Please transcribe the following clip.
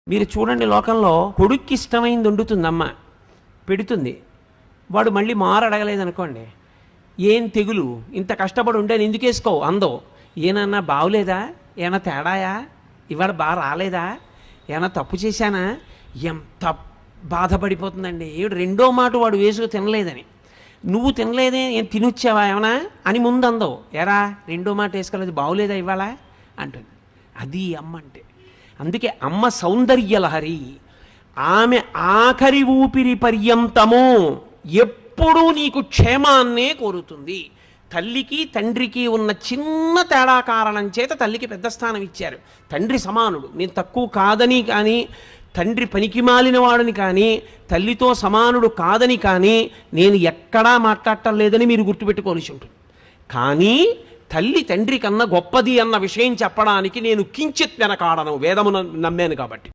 మీరు చూడండి, లోకంలో కొడుక్కి ఇష్టమైంది వండుతుంది అమ్మ, పెడుతుంది. వాడు మళ్ళీ మారు అడగలేదనుకోండి, ఏం తెగులు, ఇంత కష్టపడి ఉండేది ఎందుకు వేసుకోవు అందో. ఏనన్నా బాగులేదా, ఏమన్నా తేడాయా, ఇవాళ బాగా రాలేదా, ఏమన్నా తప్పు చేశానా, ఎంత బాధపడిపోతుందండి. ఏడు రెండో మాట వాడు వేసుకు తినలేదని. నువ్వు తినలేదే, ఏం తినొచ్చావా ఏమన్నా అని ముందు అందో. ఎరా రెండో మాట వేసుకోలేదు, బాగులేదా ఇవాళ అంటుంది. అది అమ్మ అంటే. అందుకే అమ్మ సౌందర్యలహరి. ఆమె ఆఖరి ఊపిరి పర్యంతము ఎప్పుడూ నీకు క్షేమాన్నే కోరుతుంది. తల్లికి తండ్రికి ఉన్న చిన్న తేడా కారణం చేత తల్లికి పెద్ద స్థానం ఇచ్చారు. తండ్రి సమానుడు, నేను తక్కువ కాదని కానీ, తండ్రి పనికి మాలిన వాడని కానీ, తల్లితో సమానుడు కాదని కానీ నేను ఎక్కడా మాట్లాడటం లేదని మీరు గుర్తుపెట్టుకోవాల్సి ఉంటుంది. కానీ తల్లి తండ్రి కన్నా గొప్పది అన్న విషయం చెప్పడానికి నేను కించిత్ వెనకాడను, వేదమును నమ్మాను కాబట్టి.